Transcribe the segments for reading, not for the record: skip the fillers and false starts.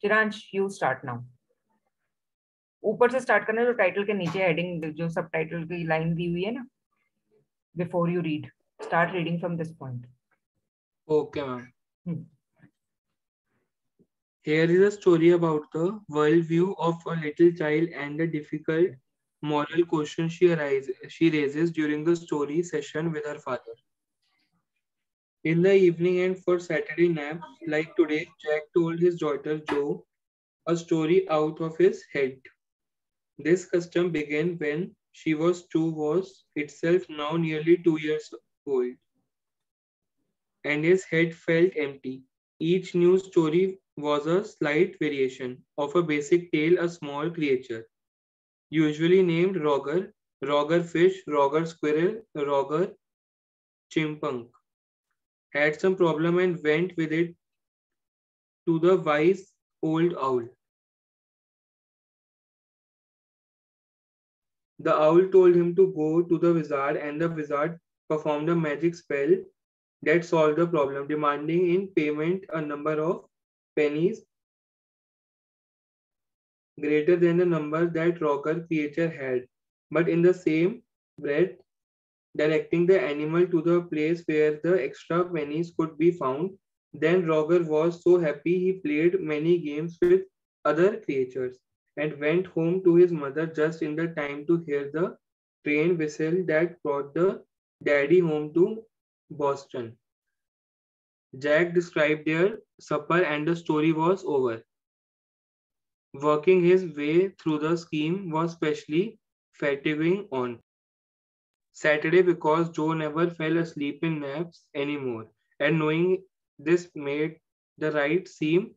चिरांश you start now. ऊपर से start करना, जो टाइटल के नीचे हेडिंग, जो सब टाइटल की लाइन दी हुई है ना, before you read, start reading from this point. Okay, ma'am. Here is a story about the worldview of a little child and the difficult moral question she raises during the story session with her father. In the evening and for Saturday naps, like today, Jack told his daughter Jo a story out of his head. This custom began when she was itself now nearly 2 years old, and his head felt empty. Each new story was a slight variation of a basic tale, a small creature, usually named Roger, Roger fish, Roger squirrel, Roger chipmunk, had some problem and went with it to the wise old owl. The owl told him to go to the wizard, and the wizard performed a magic spell that solved the problem, demanding in payment a number of pennies greater than the number that Rocker creature had, but in the same breath, directing the animal to the place where the extra pennies could be found. Then Roger was so happy he played many games with other creatures and went home to his mother just in the time to hear the train whistle that brought the daddy home to Boston. Jack described their supper and the story was over. Working his way through the scheme was especially fatiguing on Saturday because Joe never fell asleep in naps anymore, and knowing this made the ride seem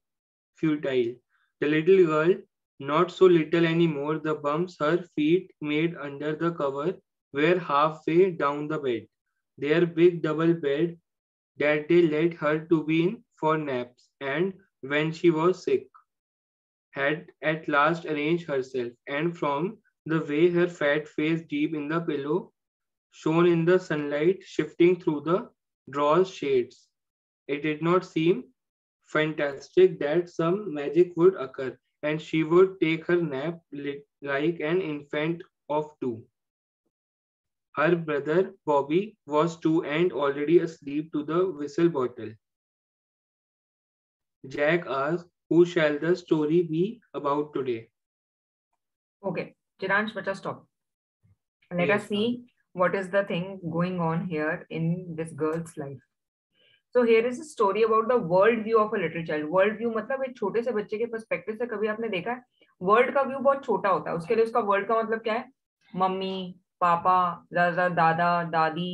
futile. The little girl, not so little anymore, the bumps her feet made under the cover were halfway down the bed, their big double bed that they let her to be in for naps, and when she was sick, had at last arranged herself, and from the way her fat face deep in the pillow shone in the sunlight shifting through the draw's shades, it did not seem fantastic that some magic would occur, and she would take her nap like an infant of 2. Her brother Bobby was 2 and already asleep to the whistle bottle. Jack asked, "Who shall the story be about today?" Okay, Chiransh, let us stop. Let Yes, us see what is the thing going on here in this girl's life. So here is a story about the world view of a little child. World view मतलब एक छोटे से बच्चे के perspective से कभी आपने देखा है? वर्ल्ड का व्यू बहुत छोटा होता है, उसके लिए उसका वर्ल्ड का मतलब क्या है? मम्मी, पापा, दादा, दादा, दादी,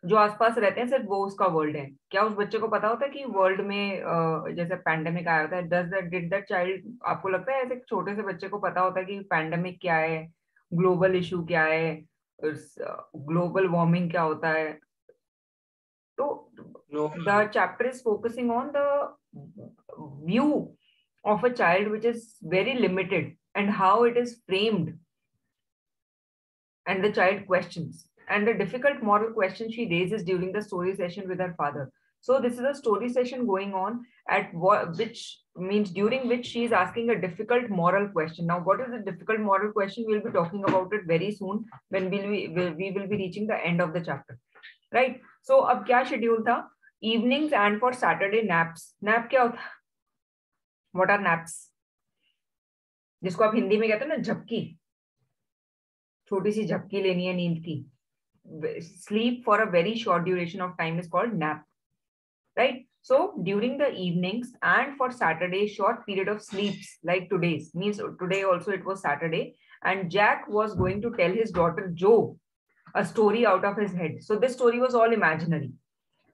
जो आसपास रहते हैं, सिर्फ वो उसका वर्ल्ड है. क्या उस बच्चे को पता होता है कि वर्ल्ड में जैसे पैंडेमिक आया होता है, डिड दैट चाइल्ड, आपको लगता है ऐसे छोटे से बच्चे को पता होता है कि पैंडेमिक क्या है, ग्लोबल इशू क्या है, ग्लोबल वार्मिंग क्या होता है? तो no, the chapter is focusing on the view of a child which is very limited and how it is framed, and the child questions and the difficult moral question she raises during the story session with her father. So this is a story session going on at which means during which she is asking a difficult moral question. Now, what is the difficult moral question? We'll be talking about it very soon when we will be reaching the end of the chapter, right? So अब क्या schedule था? Evenings and for Saturday naps. Nap क्या होता है? What are naps? जिसको आप हिंदी में कहते हैं ना झपकी, छोटी सी झपकी लेनी है नींद की. Sleep for a very short duration of time is called nap, right? So during the evenings and for Saturday, short period of sleeps like today's, means today also it was Saturday, and Jack was going to tell his daughter Jo a story out of his head. So this story was all imaginary.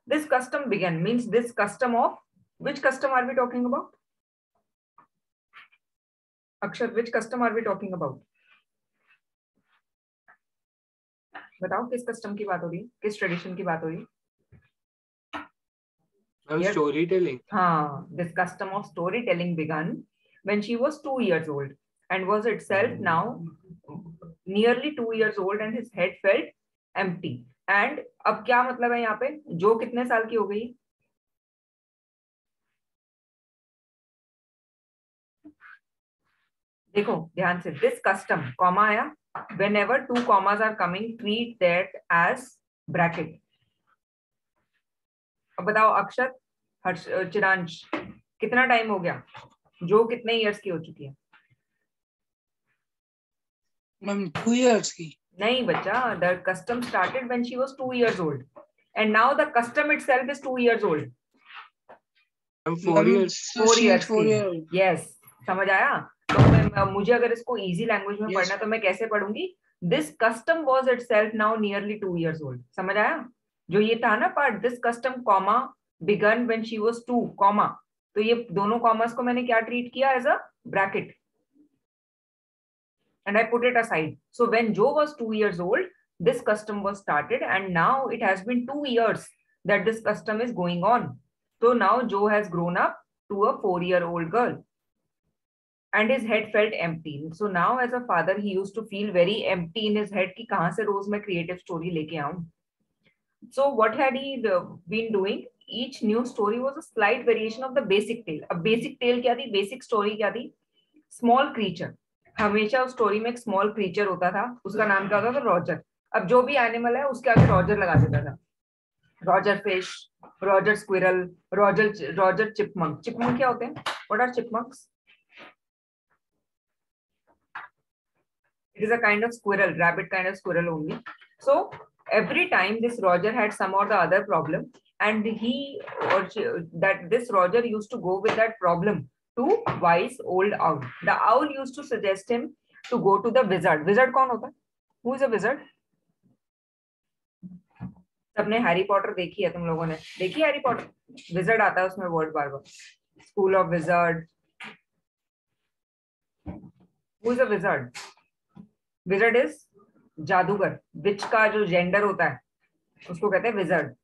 This custom began, means this custom of, which custom are we talking about? Akshar, which custom are we talking about? बताओ किस custom की बात हो रही है, किस tradition की बात हो रही है? storytelling. हाँ, this custom of storytelling began when she was 2 years old and was itself now nearly 2 years old, and his head felt empty. And अब क्या मतलब है यहाँ पे? जो कितने साल की हो गई? देखो ध्यान से, दिस कस्टम, कॉमा आया, whenever two commas are coming treat that as bracket. अब बताओ अक्षत, हर्ष, चिरांश, कितना टाइम हो गया, जो कितने इयर्स की हो चुकी है? मैम 2 years की। नहीं बच्चा, the custom started when she was 2 years old and now the custom itself is 2 years old. 4 years. 4 years 4 की, years। yes, समझ आया? तो मुझे अगर इसको इजी लैंग्वेज में पढ़ना तो मैं कैसे पढ़ूंगी? This custom was itself now nearly 2 years old. समझ आया? जो ये था ना part, this custom comma began when she was 2 comma, तो ये दोनों कॉमर्स को मैंने क्या ट्रीट किया? As a bracket, and I put it aside. So when Joe was 2 years old, this custom was started, and now it has been 2 years that this custom is going on. So now Joe has grown up to a 4-year-old girl, and his head felt empty. So now as a father, he used to feel very empty in his head कि कहाँ से रोज मैं creative story लेके आऊँ. So what had he been doing? Each new story was a slight variation of the basic tale. अब basic tale क्या थी? Basic story क्या थी? Small creature. हमेशा उस स्टोरी में एक स्मॉल क्रीचर होता था, उसका नाम क्या होता था? रॉजर. अब जो भी एनिमल है उसके आगे रॉजर लगा देता था. Roger fish, Roger squirrel, Roger chipmunk. Chipmunk क्या होते हैं? What are chipmunks? It is a kind of squirrel, rabbit kind of squirrel only. So every time this Roger had some or the other problem, and he or she, that this Roger used to go with that problem to wise old owl. The owl used to suggest him to go to the wizard. Wizard कौन होता है? Who is a wizard? सबने Harry Potter देखी है, तुम लोगों ने देखी हैरी पॉटर? विजर्ड आता है उसमें word bar bar. School of wizard. Who is a wizard? Wizard is जादूगर. विच का जो जेंडर होता है उसको कहते हैं विजर्ड,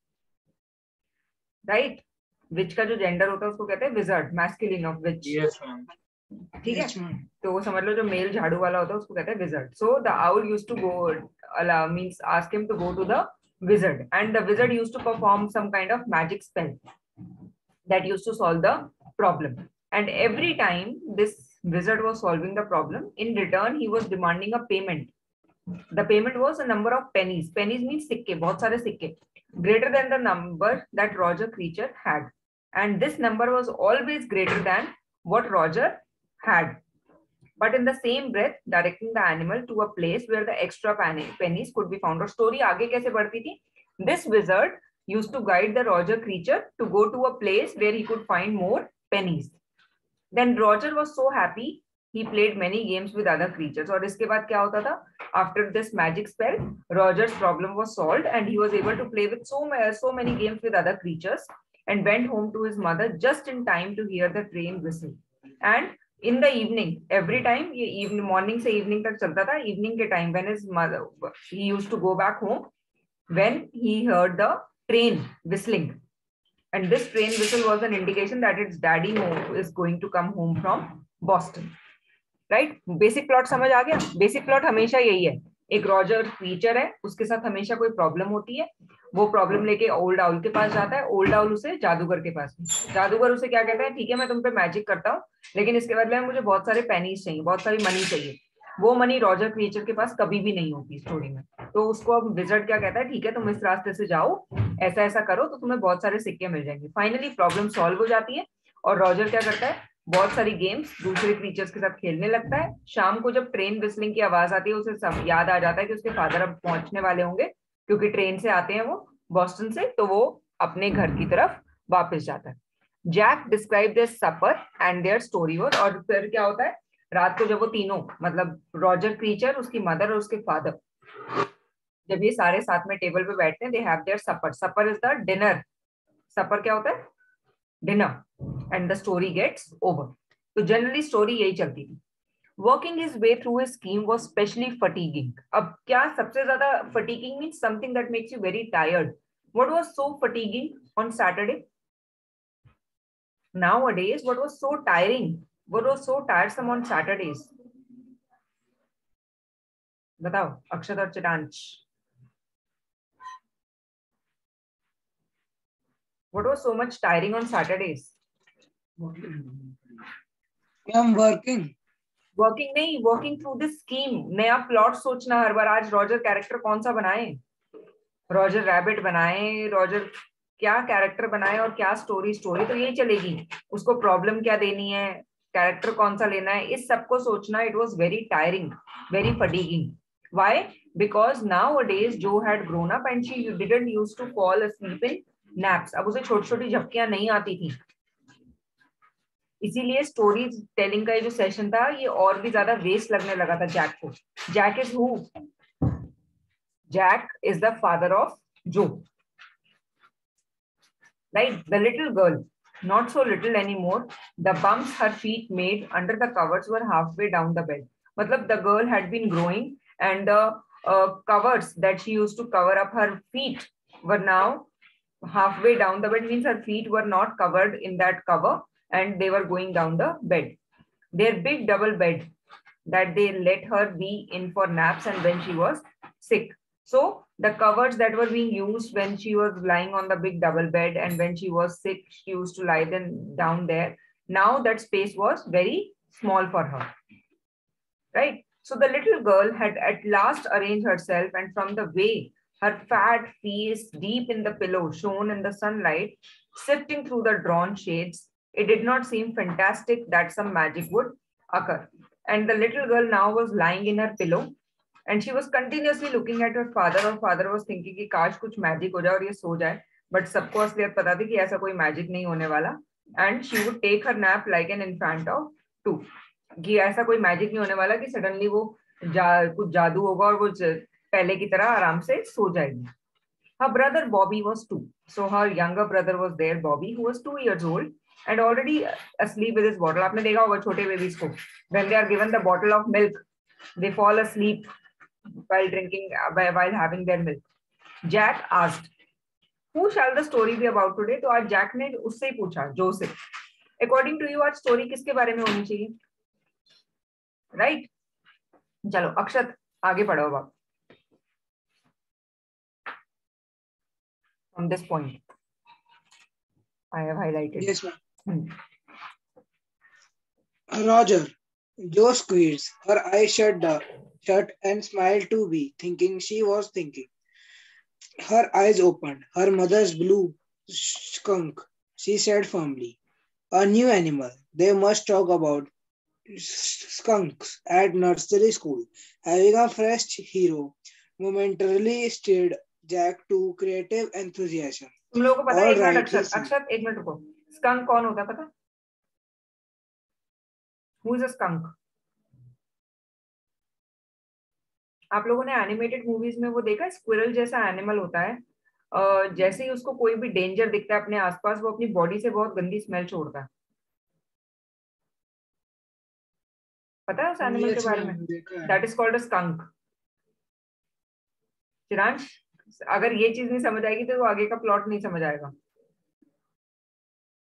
राइट? विच का जो जेंडर होता है उसको कहते हैं wizard, masculine of which. Yes, ma'am. ठीक है, तो वो समझ लो जो मेल झाड़ू वाला होता है उसको कहते हैं wizard. So the owl used to go, means ask him to go to the wizard, and the wizard used to perform some kind of magic spell that used to solve the problem. And every time this wizard was solving the problem, in return he was demanding a payment. The payment was a number of pennies. Pennies means sikke, बहुत सारे सिक्के, greater than the number that Roger creature had, and this number was always greater than what Roger had. But in the same breath, directing the animal to a place where the extra pennies could be found. और story आगे कैसे बढ़ती थी? This wizard used to guide the Roger creature to go to a place where he could find more pennies. Then Roger was so happy, he played many games with other creatures. और इसके बाद क्या होता था? After this magic spell, Roger's problem was solved, and he was able to play with so many games with other creatures, and went home to his mother just in time to hear the train whistle. And in the evening, every time, ये evening, morning से evening तक चलता था. Evening के time, when his mother, he used to go back home, when he heard the train whistling, and this train whistle was an indication that its daddy is going to come home from Boston. Right? Basic plot समझ आ गया? Basic plot हमेशा यही है, एक Roger creature है, उसके साथ हमेशा कोई प्रॉब्लम होती है, वो प्रॉब्लम लेके ओल्ड आउल के पास जाता है, ओल्ड आउल उसे जादूगर के पास, जादूगर उसे क्या कहता है? ठीक है मैं तुम पे मैजिक करता हूँ, लेकिन इसके बदले में मुझे बहुत सारे पेनीज चाहिए, बहुत सारी मनी चाहिए. वो मनी रॉजर क्रिएचर के पास कभी भी नहीं होती स्टोरी में. तो उसको अब विजर्ड क्या कहता है? ठीक है तुम इस रास्ते से जाओ, ऐसा ऐसा करो तो तुम्हें बहुत सारे सिक्के मिल जाएंगे. फाइनली प्रॉब्लम सॉल्व हो जाती है, और रॉजर क्या करता है? बहुत सारी गेम्स दूसरे क्रीचर्स के साथ खेलने लगता है. शाम को जब ट्रेन विस्लिंग की आवाज आती है, उसे सब याद आ जाता है कि उसके फादर अब पहुंचने वाले होंगे, क्योंकि ट्रेन से आते हैं वो बॉस्टन से, तो वो अपने घर की तरफ वापस जाता है. Jack describe this supper and their story were. और फिर क्या होता है? रात को जब वो तीनों, मतलब रॉजर क्रीचर, उसकी मदर और उसके फादर, जब ये सारे साथ में टेबल पे बैठते हैं, they have their supper. Supper is the dinner. Supper क्या होता है? Dinner. And the story gets over. तो जनरली स्टोरी यही चलती थी. Working his way through his scheme was especially fatiguing. अब क्या सबसे ज्यादा fatiguing means something that makes you very tired. What was so fatiguing on Saturday? Nowadays, what was so tiring? What was so tiresome on Saturdays? बताओ अक्षत और चिरांश. What was so much tiring on Saturdays? I'm working. Working through this scheme, नया plot सोचना हर बार। आज Roger character कौन सा बनाए? Roger rabbit बनाए, Roger क्या कैरेक्टर बनाए और क्या स्टोरी तो यही चलेगी। उसको प्रॉब्लम क्या देनी है, कैरेक्टर कौन सा लेना है, इस सबको सोचना, it was very tiring, very fatiguing. Why? Because nowadays Joe had grown up and she didn't used to fall asleep in naps. अब उसे छोटी छोटी झपकियां नहीं आती थी, इसीलिए स्टोरी टेलिंग का ये जो सेशन था ये और भी ज्यादा वेस्ट लगने लगा था जैक को. Jack is who? Jack is the father of Joe, right? The little girl, not so little anymore. The bumps her feet made under the covers were halfway down the bed. मतलब the girl had been growing and the covers that she used to cover up her feet were now halfway down the bed, means her feet were not covered in that cover and they were going down the bed. Their big double bed that they let her be in for naps and when she was sick. So the covers that were being used when she was lying on the big double bed and when she was sick, she used to lie down there. Now that space was very small for her, right? So the little girl had at last arranged herself, and from the way her fat face deep in the pillow shone in the sunlight, sifting through the drawn shades, it did not seem fantastic that some magic would occur. And the little girl now was lying in her pillow and she was continuously looking at her father. और father was thinking कि काश कुछ magic हो जाए और ये सो जाए, but सबको असलियत पता थी कि ऐसा कोई magic नहीं होने वाला. And she would take her nap like an infant of 2. कि ऐसा कोई मैजिक नहीं होने वाला कि सडनली वो कुछ जादू होगा और वो पहले की तरह आराम से सो जाएगी. Her brother Bobby was 2. So her younger brother was there, Bobby, who was 2 years old and already asleep with his bottle. आपने देखा होगा छोटे बेबीज को, when they are given the bottle of milk, they fall asleep while drinking, while having their milk. Jack asked, "Who shall the story be about today?" तो आज Jack ने उससे ही पूछा, जो से. According to you, आज story किसके बारे में होनी चाहिए? राइट? चलो अक्षत आगे पढ़ो अब आप. From this point, I have highlighted. Yes, ma'am. Roger. Joe squeezed. Her eyes shut and smiled to be thinking she was thinking. Her eyes opened. Her mother's blue skunk, she said firmly. A new animal. They must talk about skunks at nursery school. Having a fresh hero momentarily stirred Jack to creative enthusiasm. तुम लोगों को पता है? All एक minute right, अक्षत, अक्षत एक minute रुको. Skunk कौन होता है पता? Who is a skunk? आप लोगों ने एनिमेटेड मूवीज में वो देखा, स्क्विरल जैसा एनिमल होता है, जैसे ही उसको कोई भी डेंजर दिखता है अपने आसपास, वो अपनी बॉडी से बहुत गंदी स्मेल छोड़ता है. पता है उस एनिमल के बारे में? That is called a skunk. Chiransh, अगर ये चीज नहीं समझ आएगी तो वो आगे का प्लॉट नहीं समझ आएगा.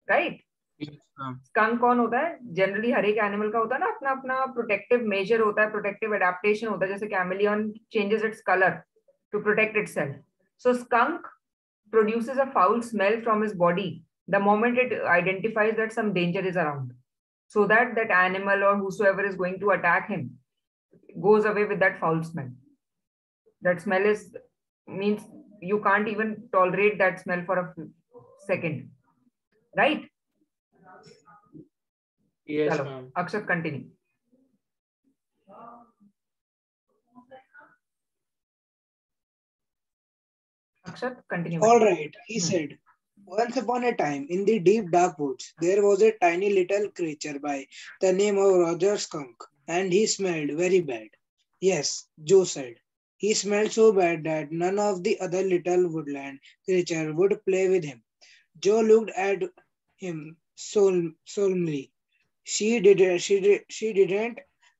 राइट? स्कंक कौन होता है? जनरली हर एक एनिमल का होता है ना अपना अपना प्रोटेक्टिव मेजर होता है, प्रोटेक्टिव एडेप्टेशन होता है. जैसे chameleon changes its colour to protect itself. So skunk produces a foul smell from his body the moment it identifies that some danger is around, so that that animal or whosoever is going to attack him goes away with that foul smell. That smell is means you can't even tolerate that smell for a second, right? Yes, Chalo, ma'am. Akshat, continue. Akshat, continue. All right, he said. Once upon a time, in the deep dark woods, there was a tiny little creature by the name of Roger Skunk, and he smelled very bad. Yes, Joe said. He smelled so bad that none of the other little woodland creatures would play with him. Joe looked at him solemnly. She didn't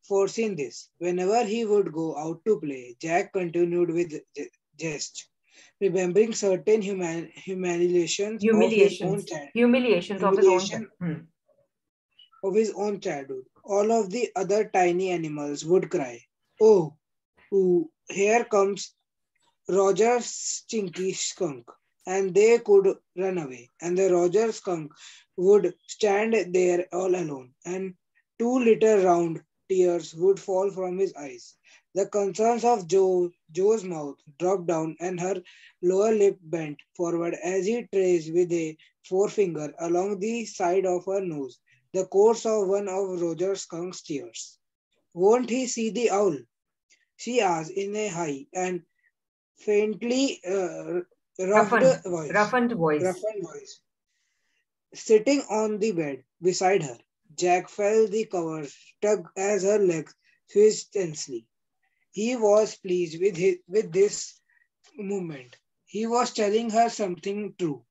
foresee this. Whenever he would go out to play, Jack continued with jest, remembering certain humiliations of his own childhood. All of the other tiny animals would cry, "Oh, here comes Roger's stinky skunk," and they could run away. And the Roger skunk would stand there all alone, and two little round tears would fall from his eyes. The concerns of Joe's mouth dropped down and her lower lip bent forward as he traced with a forefinger along the side of her nose the course of one of Roger Skunk's tears. Won't he see the owl? She asked in a high and faintly Roughened, voice. roughened voice. Roughened voice. Sitting on the bed beside her, Jack felt the covers tug as her legs switched tensely. He was pleased with this movement. He was telling her something true,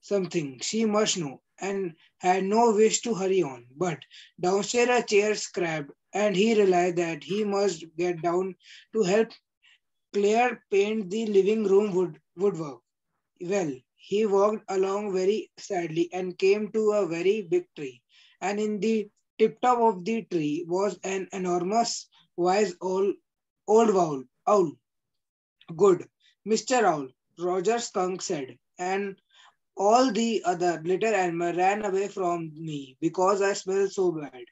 something she must know, and had no wish to hurry on. But downstairs a chair scrapped, and he realized that he must get down to help Claire paint the living room woodwork. Well, he walked along very sadly and came to a very big tree. And in the tip top of the tree was an enormous, wise owl. Good, Mr. Owl, Roger Skunk said, and all the other little animals ran away from me because I smell so bad.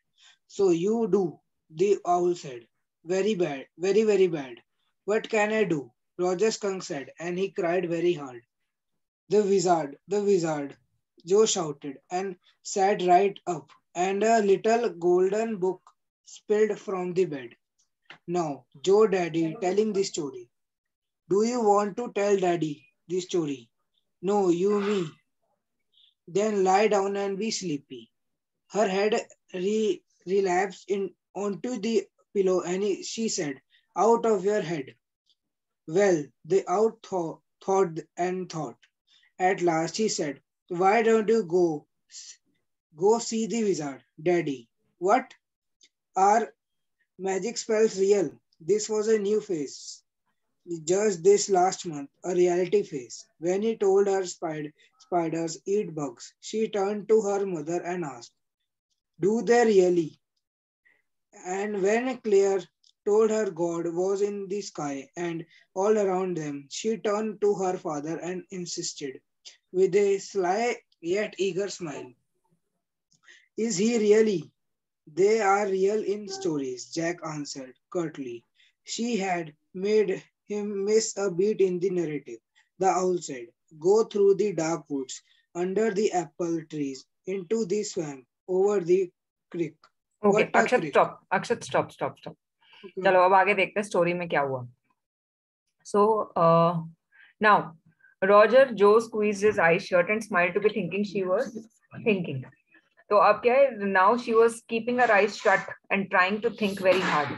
So you do, the owl said. Very bad, very, very bad. What can I do? Roger Skunk said, and he cried very hard. The wizard, Joe shouted and sat right up, and a little golden book spilled from the bed. Now, Joe Daddy telling the story. Do you want to tell Daddy the story? No, you me. Then lie down and be sleepy. Her head relapsed onto the pillow and she said, out of your head. Well, the owl thought and thought. At last he said, why don't you go see the wizard, Daddy? What? Are magic spells real? This was a new phase. Just this last month, a reality phase. When he told her spiders eat bugs, she turned to her mother and asked, do they really? And when Claire told her God was in the sky and all around them, she turned to her father and insisted, with a sly yet eager smile, is he really? They are real in stories, Jack answered curtly. She had made him miss a beat in the narrative. The owl said, go through the dark woods, under the apple trees, into the swamp, over the creek. Okay, Akshat, stop. Akshat, stop. Okay. चलो अब आगे देखते हैं story में क्या हुआ. So now Roger Joe squeezed his eyes shut and smiled to be thinking she was thinking. तो अब क्या है? Now she was keeping her eyes shut and trying to think very hard.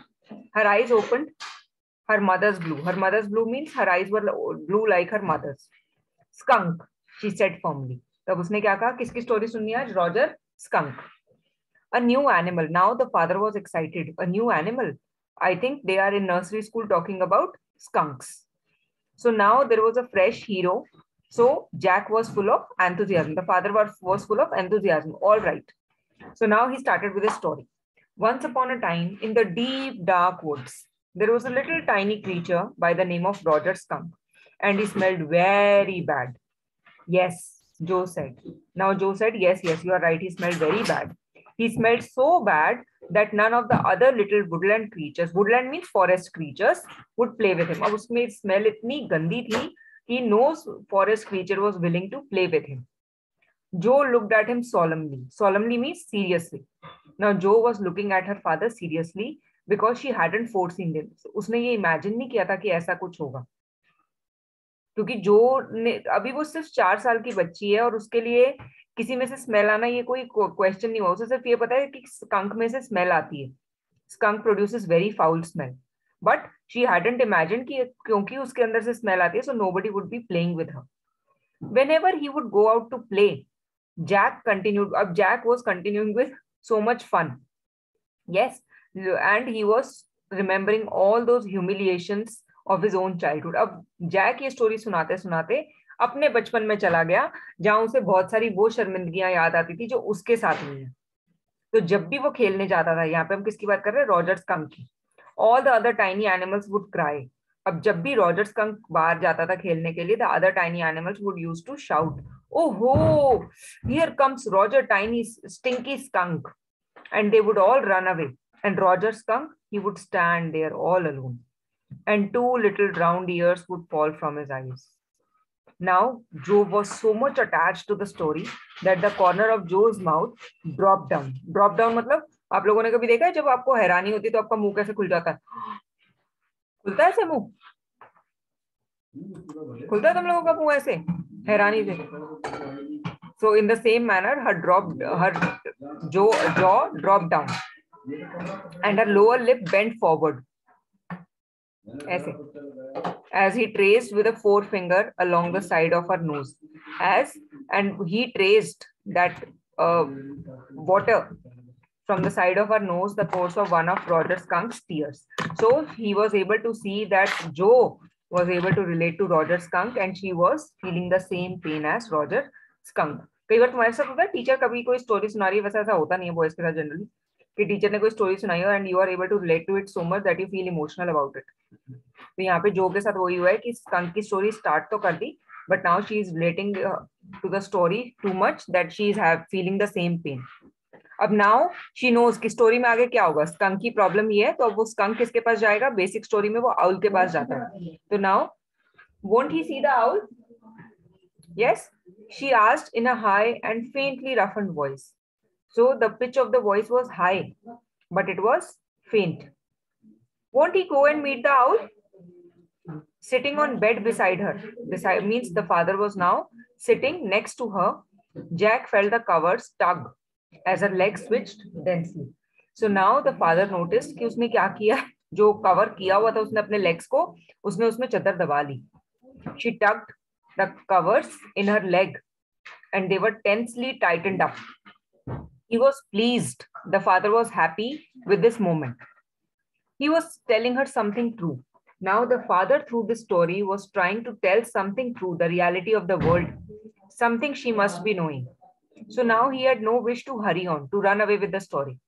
Her eyes opened. Her mother's blue. Her mother's blue means her eyes were blue like her mother's. Skunk, she said firmly. तब उसने क्या कहा? किसकी story सुननी है आज? Roger Skunk. A new animal. Now the father was excited. A new animal. I think they are in nursery school talking about skunks. So now there was a fresh hero. So Jack was full of enthusiasm. The father was full of enthusiasm. All right. So now he started with a story. Once upon a time, in the deep dark woods, there was a little tiny creature by the name of Roger Skunk, and he smelled very bad. Yes, Joe said. Now Joe said, yes, you are right. He smelled very bad. He smelled so bad that none of the other little woodland creatures, woodland means forest creatures, would play with him. अब उसमें smell इतनी गंदी थी, he knows forest creature was willing to play with him. Joe looked at him solemnly. Solemnly means seriously. Now Joe was looking at her father seriously because she hadn't foreseen it. उसने ये imagine नहीं किया था कि ऐसा कुछ होगा. क्योंकि जो ने अभी वो सिर्फ 4 साल की बच्ची है और उसके लिए किसी में से स्मेल आना ये कोई क्वेश्चन नहीं हुआ. उसे सिर्फ ये पता है कि स्कंक में से स्मेल आती है. Skunk produces very foul smell, but she hadn't imagine कि क्योंकि उसके अंदर से स्मेल आती है so nobody would be playing with her. Whenever he would go out to play, Jack continued. Jack was continuing with so much fun. Yes, and he was remembering all those humiliations of his own childhood. अब Jack ये story सुनाते सुनाते अपने बचपन में चला गया जहां उसे बहुत सारी वो शर्मिंदगियां याद आती थी जो उसके साथ हुई हैं. तो जब भी वो खेलने जाता था, यहाँ पे हम किसकी बात कर रहे हैं? रॉजर स्कंक की. All the other tiny animals would cry. अब जब भी रॉजर स्कंक बाहर जाता था खेलने के लिए, the other tiny animals would use to shout, oho here comes Roger tiny stinky skunk, and they would all run away. And Roger Skunk, he would stand there all alone, and two little round ears would fall from his eyes. Now, Joe was so much attached to the story that the corner of Joe's mouth dropped down. Drop down मतलब आप लोगों ने कभी देखा है जब आपको हैरानी होती है तो आपका मुंह कैसे खुल जाता है? खुलता है ऐसे मुंह? खुलता है तुम लोगों का मुंह ऐसे हैरानी से? So in the same manner, her jaw dropped down, and her lower lip bent forward, ऐसे, as he traced with a forefinger along the side of her nose, and he traced that water from the side of her nose, the course of one of Roger Skunk's tears. So he was able to see that Joe was able to relate to Roger Skunk, and she was feeling the same pain as Roger Skunk. कई बार तुम्हारे साथ होता है, teacher कभी कोई story सुना रही है, वैसा ऐसा होता नहीं है बॉयज के साथ जनरली, कि टीचर ने कोई स्टोरी सुनाई हो and you are able to relate to it so much that you feel emotional about it. तो यहाँ पे जो के साथ वही हुआ है कि स्कंक की स्टोरी स्टार्ट तो कर दी, but now she is relating to the story too much that she is feeling the same pain. अब नाउ शी नोज कि स्टोरी में आगे क्या होगा. स्कंक की प्रॉब्लम ये है, तो अब वो स्कंक किसके पास जाएगा? बेसिक स्टोरी में वो आउल के पास जाता है. तो now won't he see the owl? Yes, she asked in a high and faintly roughened voice. So the pitch of the voice was high, but it was faint. Won't he go and meet the owl? Sitting on bed beside her. Beside means the father was now sitting next to her. Jack felt the covers tug as her legs switched densely. So now the father noticed कि उसने क्या किया, जो cover किया हुआ था उसने अपने लेग्स को, उसने उसमें चादर दबा ली. She tucked the covers in her leg and they were tensely tightened up. He was pleased. The father was happy with this moment. He was telling her something true. Now the father through this story was trying to tell something true, the reality of the world, something she must be knowing. So now he had no wish to hurry on, to run away with the story.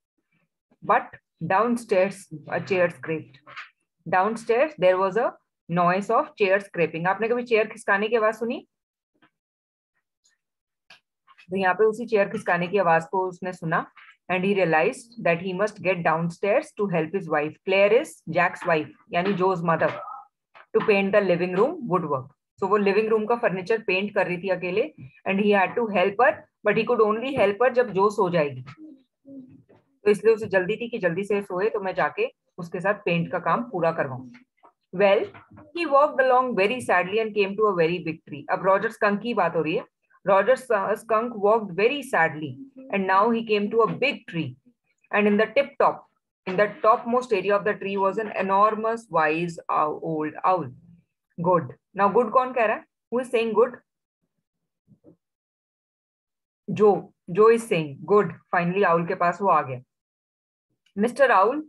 But downstairs, a chair scraped. Downstairs, there was a noise of chair scraping. आपने कभी chair खिसकाने की आवाज सुनी? तो यहाँ पे उसी chair खिसकाने की आवाज को उसने सुना, and he realized that he must get downstairs to help his wife. Claire is Jack's wife, यानी Joe's mother, to paint the living room woodwork. So वो living room का फर्नीचर पेंट कर रही थी अकेले, and he had to help her, but he could only help her जब जो सो जाएगी. तो इसलिए उसे जल्दी थी कि जल्दी से सोए तो मैं जाके उसके साथ पेंट का काम पूरा करवाऊं. Well, he walked along very sadly and came to a very big tree. अब Roger Skunk की बात हो रही है. Roger Skunk walked very sadly and now he came to a big tree. And in the topmost area of the tree was an enormous wise old owl. Good. Now good कौन कह रहा है? Who is saying good? Joe. Joe is saying good. Finally owl के पास वो आ गया. Mr. Owl,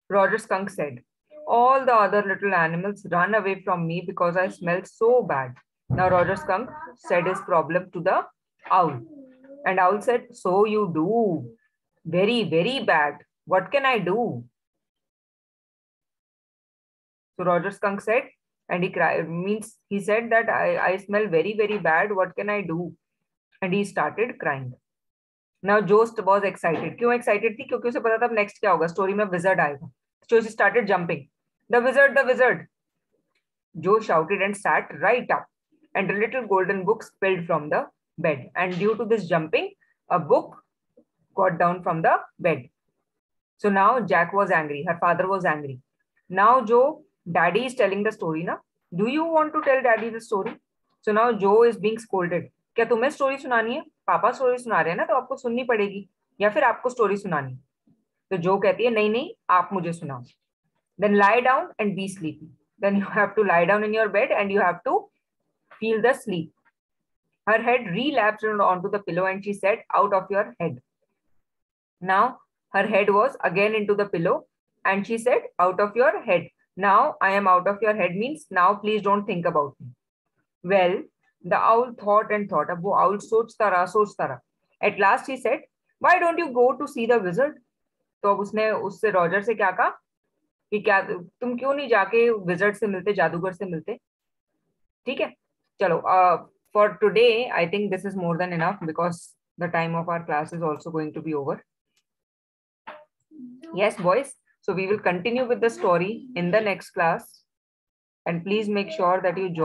Roger Skunk said, all the other little animals run away from me because I smelled so bad. Now Roger Skunk said his problem to the owl. And owl said, so you do. Very, very bad. What can I do? So Roger Skunk said, and he cried, means he said that I smell very, very bad. What can I do? And he started crying. Now Joe was excited. क्यों excited थी? क्योंकि उसे पता था अब next क्या होगा. Story में wizard आएगा. So she started jumping. The wizard, the wizard. Joe shouted and sat right up, and a little golden book spilled from the bed. And due to this jumping, a book got down from the bed. So now Jack was angry. Her father was angry. Now Joe, daddy is telling the story ना. Do you want to tell daddy the story? So now Joe is being scolded. क्या तुम्हें story सुनानी है? पापा story सुना रहे हैं ना, तो आपको सुननी पड़ेगी, या फिर आपको स्टोरी सुनानी. तो जो कहती है नहीं नहीं आप मुझे सुनाओ. Then lie down and be sleepy. Then you have to lie down in your bed and you have to feel the sleep. Her head relapsed onto the pillow and she said, out of your head. Now her head was again into the pillow and she said, out of your head. Now I am out of your head means now please don't think about me. Well, the owl thought and thought. अब वो owl सोचता रहा. At last he said, why don't you go to see the wizard? तो अब उसने उससे Roger से क्या कहा कि क्या तुम क्यों नहीं जाके विजर्ड से मिलते, जादूगर से मिलते. ठीक है, चलो. For today, I think this is more than enough because the time of our class is also going to be over. Yes, boys. So we will continue with the story in the next class. And please make sure that you join.